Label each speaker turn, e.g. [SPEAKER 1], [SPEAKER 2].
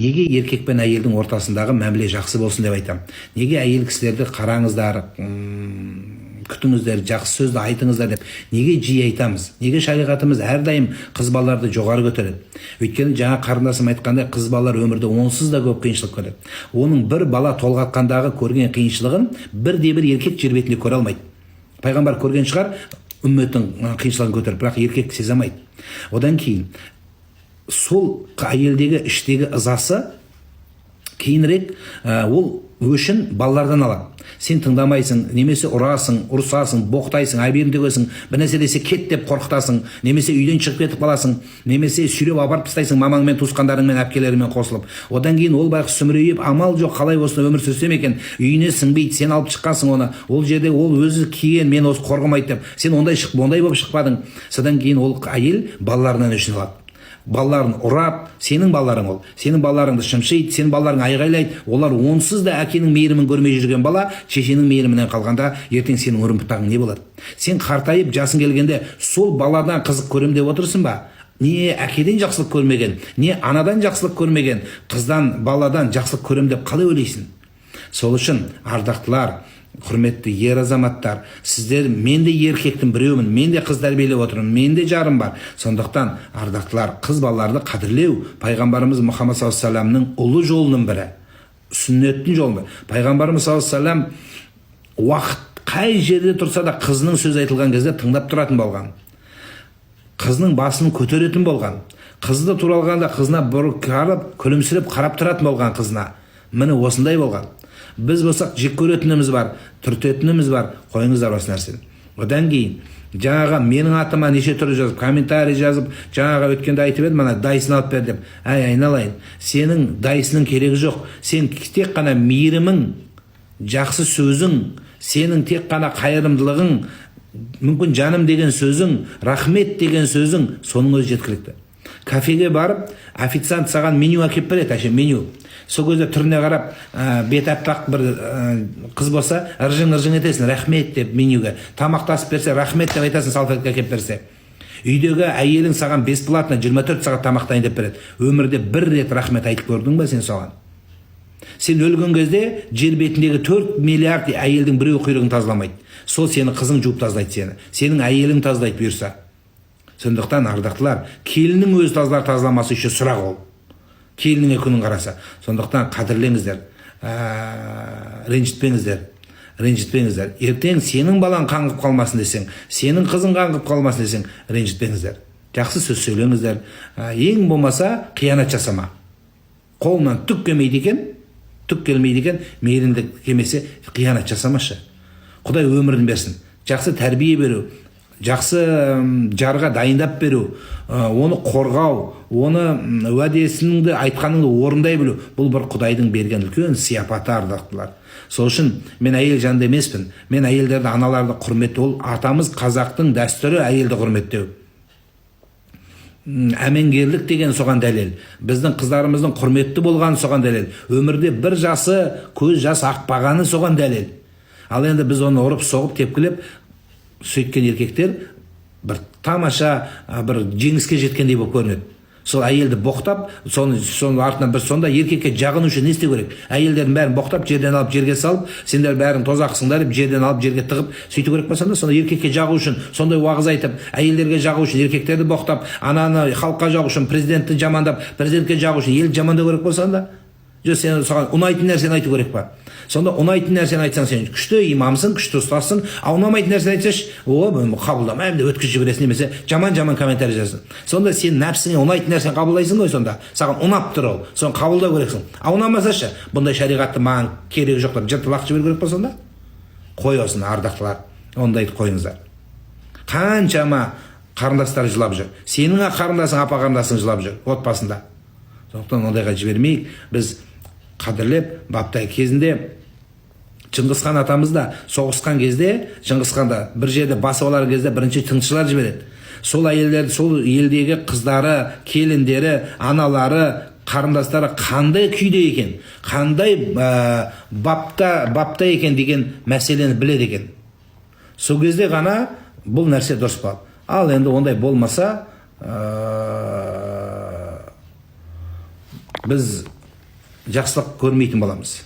[SPEAKER 1] Неге еркек пен әйелдің ортасындағы мәміле жақсы болсын деп айтам. Неге әйел кісілерді қараңыздар, күтіңіздер, жақсы сөзді айтыңыздар деп неге жиі айтамыз? Неге шариғатымыз әрдайым қыз балаларды жоғары көтереді? Өйткені жаңа қарындасым айтқандай, қыз балалар өмірде онсыз да көп қиыншылық көреді. Оның бір бала толғатқандағы көрген қиыншылығын бірде-бір еркек жер бетінде көре алмайды. Пайғамбар көрген шығар үмметтің қиыншылығын көтеріп, бірақ еркек сезе алмайды. Одан кейін сол әйелдегі іштегі ызасы кейінірек ол өшін балалардан алады. Сен тыңдамайсың, немесе ұрасың, ұрсасың, боқтайсың, айберін төгесің, бір нәрсе десе кет деп қорқытасың, немесе үйден шығып кетіп қаласың, немесе сүйреп апарып тастайсың мамаңмен, туысқандарыңмен, әпкелеріңмен қосылып. Одан кейін ол байғұс сүмірейіп, амал жоқ, қалай осында өмір сүрсем екен, үйіне сіңбейді, сен алып шыққансың оны, ол жерде ол өзі киген, мен осы қорғамайды деп, сен ондай болып шықпадың. Содан кейін ол әйел балаларынан өшін алады. Балаларын ұрап, сенің балаларың ол. Сенің балаларыңды шымшиды, сенің балаларың айғайлайды. Олар онсыз да әкенің мейірімін көрмей жүрген бала, шешенің мейірімінен қалғанда ертең сенің үрім-бұтағың не болады? Сен қартайып, жасың келгенде сол баладан қызық көрем деп отырсың ба? Не әкеден жақсылық көрмеген, не анадан жақсылық көрмеген, қыздан, баладан жақсылық көрем деп қалай ойлайсың? Сол үшін ардақтылар, құрметті ер азаматтар, сіздер, мен де еркектің біреумін, мен де қыз тәрбиелеп отырмын, мен де жарым бар. Сондықтан ардақтылар, қыз балаларды қадірлеу пайғамбарымыз Мұхаммад саллаллаху алейхи вассаламның ұлы жолының бірі, сүннеттің жолы. Пайғамбарымыз саллаллаху алейхи вассалам уақыт қай жерде тұрса да қызының сөз айтылған кезде тыңдап тұратын болған, қызының басын көтеретін болған, қызды туралғанда қызына бұрып қарап, күлімсіреп қарап тұратын болған қызына. Міне осындай болған. Біз болсақ жек көретініміз бар, түртетініміз бар, қойыңыздар осы нәрсені. Одан кейін жаңаға менің атыма неше түрлі жазып, комментарий жазып, жаңаға өткенде айтып еді, мана дайысын алып бер деп. Айналайын, сенің дайысының керегі жоқ. Сен тек қана мейірімің, жақсы сөзің, сенің тек қана қайырымдылығың, мүмкін жаным деген сөзің, рахмет деген сөзің, соның өзі жеткілікті. Кафеге барып, официант саған меню әкеп береді, меню. Сол кезде түріне қарап, бет аппақ бір қыз болса, ыржың етесің, рахмет деп менюге. Тамақтасып берсе, рахмет деп айтасың, салфетка әкеп берсе. Үйдегі әйелің саған бесплатно 24 сағат тамақ дайындап береді. Өмірде бір рет рахмет айтып көрдің бе сен соған? Сен өлген кезде жер бетіндегі 4 миллиард әйелдің біреу құйрығын тазаламайды. Сол сені қызың жуып тазалайды сені. Сенің әйелің тазалайды бұйырса. Сондықтан ардақтылар, келіннің өзі тазаламасы еще сұрақ ол. Келініңе күнін қараса. Сондықтан қадірлеңіздер, ренжітпеңіздер. Ертең сенің балаң қаңғып қалмасын десең, сенің қызың қаңғып қалмасын десең, ренжітпеңіздер. Жақсы сөз сөйлеңіздер. Ең болмаса қиянат жасама. Қолынан түк келмейді екен, мейірімдік келмесе қиянат жасамашы. Құдай өмірін берсін. Жақсы тәрбие беру, жақсы жарға дайындап беру, оны қорғау, оны уәдесіңді айтқаныңды орындай білу, бұл бір Құдайдың берген үлкен сияпаты ардақтылар. Сол үшін мен әйел жанды емеспін. Мен әйелдерді, аналарды құрметтеу, ол атамыз қазақтың дәстүрі әйелді құрметтеу. Әмеңгерлік деген соған дәлел. Біздің қыздарымыздың құрметті болғаны соған дәлел. Өмірде бір жасы көз жас ақпағаны соған дәлел. Ал енді біз оны ұрып, соғып, тепкілеп сөйткен еркектер бір тамаша, бір жеңіске жеткендей болып көрінеді. Сол әйелді боқтап, соның артынан бір сонда еркекке жағыну үшін не істеу керек? Әйелдердің бәрін боқтап, жерден алып жерге салып, сендер бәрін тозақсыңдар деп жерден алып жерге тығып, сөйту керек па сонда? Сонда еркекке жағу үшін сондай уағыз айтып, әйелдерге жағу үшін еркектерді боқтап, ананы халыққа жағу үшін президентті жамандап, президентке жағу үшін елді жамандау керек болса да? Жоқ, сен саған ұнайтын нәрсені айту керек па? Сонда ұнайтын нәрсені айтсаң, сен күшті имамсың, күшті ұстазсың, ал ұнамайтын нәрсені айтсаш, қабылдамаймын деп өткізіп жібересің, немесе жаман комментарий жазасың. Сонда сен нәпсіңе ұнайтын нәрсені қабылдайсың ғой, сонда саған ұнап тұр ол, соны қабылдау керексің. Ал ұнамасашы, бұндай шариғатты маған керегі жоқ деп жыртып жіберу керек па сонда? Қой осыны, ардақтылар, ондайды қойыңыздар. Қаншама қарындастар жылап жүр. Сенің қарындасың, апа қарындасың жылап жүр отбасында. Сондықтан ондайға жібермейік. Біз қадірлеп, баптай кезінде Шыңғысхан атамыз да соғысқан кезде, Шыңғысханда бір жерде басып алар кезде бірінші тыңшылар жібереді. Сол әйелдер, сол елдегі қыздары, келіндері, аналары, қарындастары қандай күйде екен, қандай бапта екен деген мәселені біледі екен. Сол кезде ғана бұл нәрсе дұрыс болады. Ал енді ондай болмаса, біз жақсылық көрмейтін боламыз.